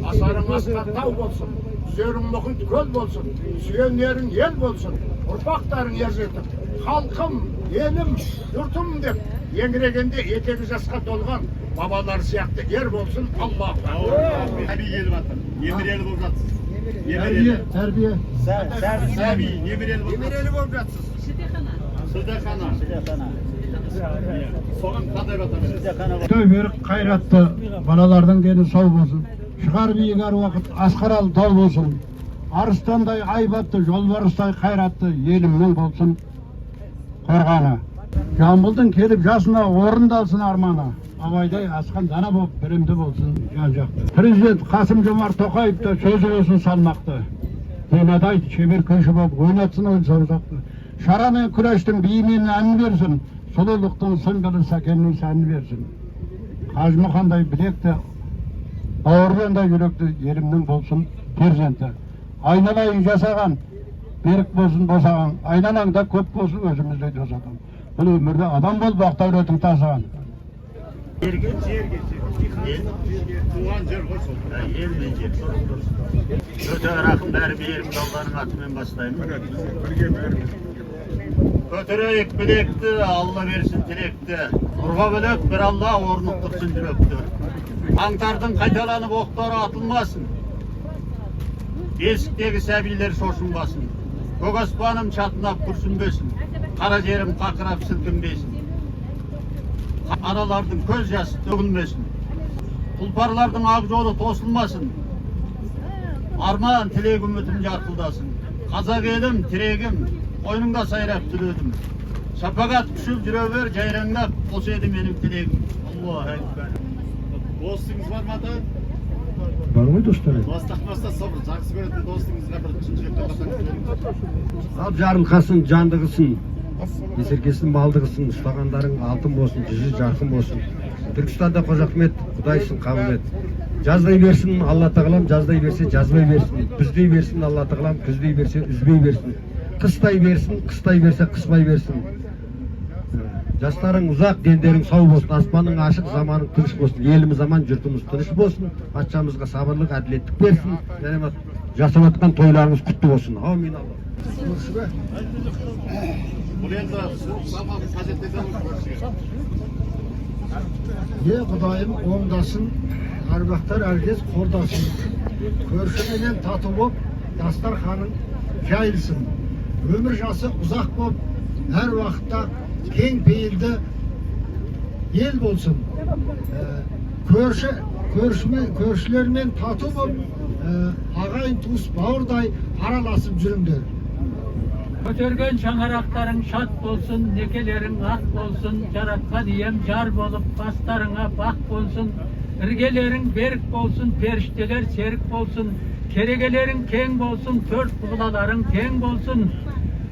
Asarın aslan tağ bolsun, üzerің muhit köl bolsun, süyenlerin el bolsun, urpaktarın erzetip, halkım, elim, yurtum dep, еңірегенде етегі жасқа толған babalar сияқты ер болсын, Аллах. Сәби келіп жатыр. Немерелі болып жатсыз. Тәрбие. Сәби, немерелі болып жатсыз. Шілдехана. Соған қандай батыр? Төберік қайратты балалардың дені сау болсын. Шығар биік әр уақыт асқарал тол болсын. Арыстандай айбатты, жолбарыстай қайратты елімнің болсын қорғаны. Жамбылдың келіп жасына орындалсын арманы. Абайдай асқан дана болып бірімді болсын жан-жақты. Президент Қасым-Жомарт Тоқаевта сөзі болсын салмақты. Денадай шебер көші болып ойнатсын ой саусақты. Шара мен күрештің биімен ән берсін. Сұлулықтың сыңғыры сәкеннің сәні берсін. Қажымұқандай білекті, бауыржандай жүректі елімнің болсын перзенті. Айналайын жасаған, берік болсын босаған. Айналаңда көп болсын өзімізде досатын. Бұл өмірде адам бол, бақтауретін тасыған. Жерге, туған жер ғой сол. Ел мен жер. Өте рахым бәрі берім далдарының атымен бастаймын. Көтерейік білекті, Алла берсін тілекті. Ұрға бөлек бір Алла орнық тұрсын жүректі. Аңтардың қайталанып оқтары атылмасын. Бесіктегі сәбилер шошынбасын. Көк аспаным чатынап күрсінбесін. Қара жерім қақырап сілкінбесін. Аналардың көз жасы төгілмесін. Тұлпарлардың ақ жолы тосылмасын. Арман тілек үмітім жарқылдасын. Қазақ елім, тірегім, қойныңда сайрап түледім. Шапағат күшіп жүре бер, жайраңдап, осы еді менің тілегім. Аллаху акбар. Достыңыз бар ма ата? Бар ғой достар? Достақпаса собыр, жақсы көретін достыңызға бір шын жүректен Ал жарылқасын, жандығысын, есеркесін, малдығысын, ұстағандарың алтын болсын, жүзі жарқын болсын. Түркістанда Қожахмет, Құдайсың қабыл ет. Жаздай берсін, Алла тағалам, жаздай берсе, жазбай берсін. Күздей берсін, Алла тағалам, күздей берсе, үзбей берсін. Қыстай берсін, қыстай берсе, қыспай берсін. Жастарың ұзақ, дендерің сау болсын, аспаның ашық, заманың тыныш болсын. Еліміз аман, жұртымыз тыныш болсын. Патшамызға сабырлық, әділеттік берсін. Жасап атқан тойларыңыз құтты болсын. Аумин Алла. Бұл енді заман қажеттеген көршіге. Құдайым оңдасын, арбақтар әркез қолдасын. Көршіменен тату боп, дастарханың жайылсын. Өмір жасы ұзақ боп, әр уақытта кең пейілді ел болсын. Көршілермен тату боп, ағайын туыс бауырдай араласып жүріңдер. Көтерген шаңарақтарың шат болсын, некелерің ақ болсын, жаратқан ием жар болып, бастарыңа бақ болсын, іргелерің берік болсын, періштелер серік болсын, керегелерің кең болсын, төрт бұғылаларың тең болсын,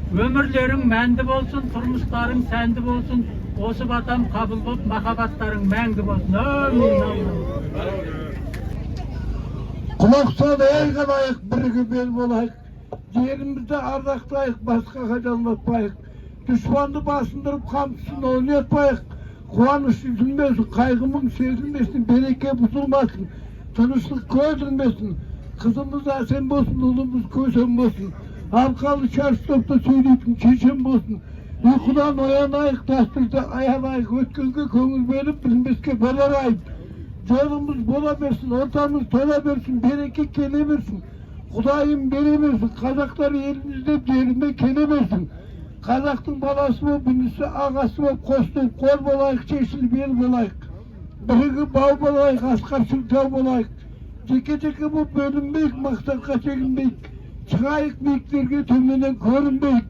өмірлерің мәнді болсын, тұрмыстарың сәнді болсын, осы батам қабыл болып, махаббаттарың мәңгі болсын. Әмин. Құлақ сол ел қалайық, бірігі бел болайық. Жерімізді ардақтайық, басқаға жалматпайық. Дүшпанды басындырып қамшысын ойнатпайық. Қуаныш үзілмесін, қайғымың сезілмесін, береке бұзылмасын, тыныштық көзілмесін. Қызымыз әсем болсын, ұлымыз көсем болсын. Арқалы шарш топта сөйлейтін шешем болсын. Ұйқыдан оянайық, дәстүрді аянайық, өткенге көңіл беріп, білмеске боларайық. Жолымыз бола берсін, ортамыз тола берсін, береке келе берсін. Құдайым бере берсін, қазақтар елімізде жеріне келе берсін. Қазақтың баласы боп, інісі ағасы боп, қостып қол болайық, шешіліп ел болайық. Бірігі бау болайық, асқар сылтау болайық. Жеке-жеке боп бөлінбейік, мақсатқа шегінбейік. Шығайық биіктерге төменен көрінбейік.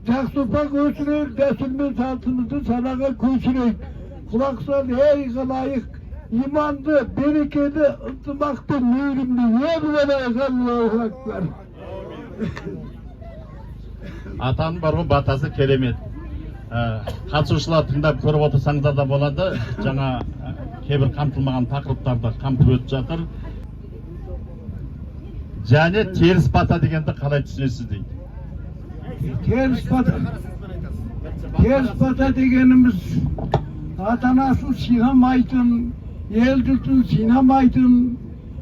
Жақсы ұрпақ өсірейік, дәстүр мен салтымызды санаға көшірейік. Құлақ сал, ей қалайық. İmandı, berekeli, ıntımaktı, meyrimli, yer vereyik Allahu Ekber. Атаның бар ғой батасы керемет. Қатысушылар тыңдап көріп отырсаңыздар да болады. Жаңа кейбір қамтылмаған тақырыптарды қамтып өтіп жатыр. Және теріс бата дегенді қалай түсінесіз дейді? Теріс бата дегеніміз ата-анасын сыйламайтын, ел-жұртын сыйламайтын,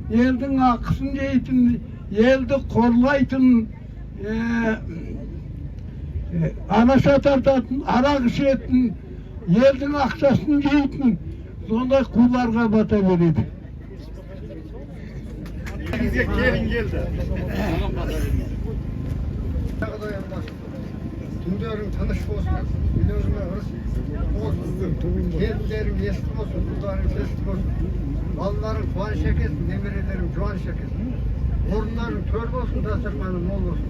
elдің ақысын жейтін, елді қорлайтын, анаша тартатын, арақ ішетін, елдің ақшасын жейтін, сондай қуларға бата береді. Bizge kelin geldi. Tümlerin tanış olsun, biliyorsunuz olsun, kendilerim eski olsun, kulların sesli olsun, malların puan şekesin, demirelerim cuan şekesin, orunların tör olsun, dasırmanın mol olsun,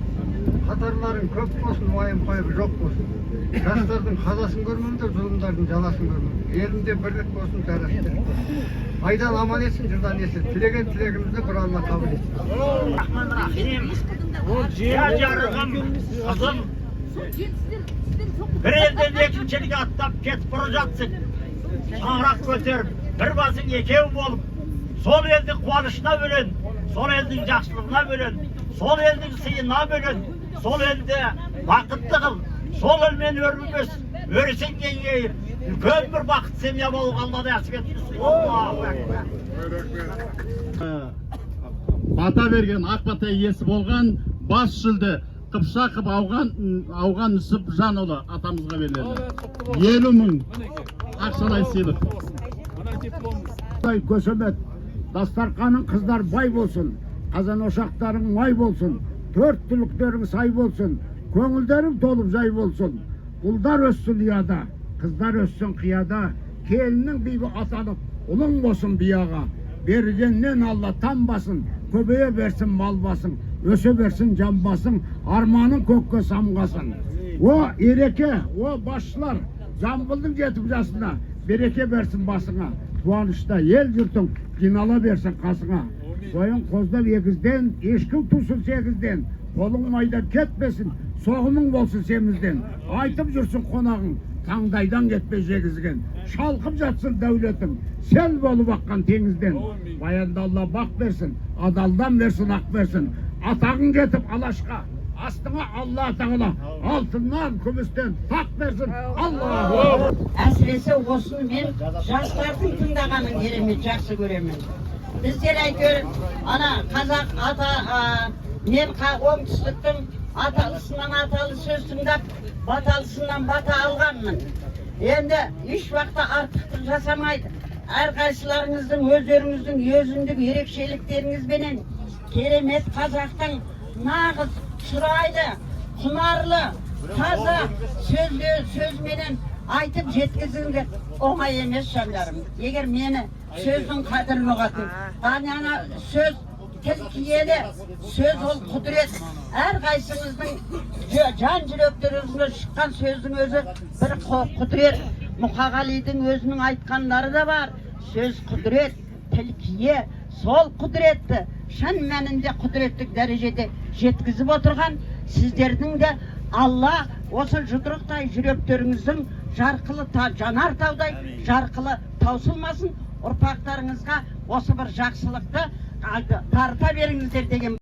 katarların köp olsun, vayım koyup yok olsun, yaşların kazasını görmem de zulümlerin calasını görmem, elinde birlik olsun, teröristler. Aydan aman etsin, cırdan etsin, tilegimizi Kur'an'la kabul etsin. Rahmanirrahim. Ya canım, kızım. Bir elden ekimçelik atlap ketip duracaksın. Çağırak götürüp, bir basın ekev bolup, sol eldin kuvanışına bölün, sol eldin жақсылығına bölün, sol eldin sıyına bölün, sol elde vakıtlı kıl, sol elmen örmümüz, örüsün yengeyip, үлкен bir vakit semya bolup Allah'da yasip etmişsin. Allahu Ekber. Бата берген Ақбата иесі болған бас жүлде Қыпшақов Ауған Нүсіпжанұлы атамызға беріледі. 50 мың ақшалай сыйлық. Көсемет, дастарқаның қыздар бай болсын, қазан ошақтарың май болсын, төрт түліктерің сай болсын, көңілдерің толып жай болсын. Ұлдар өссін ұяда, қыздар өссін қияда, келінің бейбі атанып, ұлың болсын бияға. Бергеннен Алла танбасын, көбейе берсін мал басың, өсе берсін жан басың, арманың көкке самғасын. О ереке, о басшылар, Жамбылдың жетіп жасына береке берсін басыңа. Қуанышта ел жұртың жинала берсін қасыңа. Қойын қоздап егізден, ешкім тусын сегізден, қолың майда кетпесін, соғымың болсын семізден. Айтып жүрсін қонағың, таңдайдан кетпей жегізген. Шалқып жатсын дәулетің, сел болып аққан теңізден. Баянда Алла бақ берсін, адалдан берсін, ақ берсін. Атағың кетіп алашқа, астыңа Алла тағала, алтыннан, күмістен тақ берсін. Алла! Әсіресе осыны мен жастардың тыңдағанын керемет жақсы көремін. Біздер әйтеуір, ана қазақ мен оңтүстіктің аталысынан аталы сөз тыңдап, баталысынан бата алғанмын. Енді еш уақытта артықтық жасамайды. Әрқайсыларыңыздың өздеріңіздің өзіндік ерекшеліктеріңізбенен керемет қазақтың нағыз шырайлы, құнарлы, таза сөзменен айтып жеткізіңдер оңай емес жандарым. Егер мені сөздің қадірін ұғатын, ана сөз тіл киелі, сөз ол құдірет. Әрқайсыңыздың жан жүректеріңізден шыққан сөздің өзі бір құдірет. Мұқағалидың өзінің айтқандары да бар. Сөз құдірет, тіл кие, сол құдіретті шын мәнінде құдіреттік дәрежеде жеткізіп отырған сіздердің де Алла осы жұдырықтай жүректеріңіздің жарқылы жанар таудай жарқылы таусылмасын, ұрпақтарыңызға осы бір жақсылықты тарта беріңіздер деген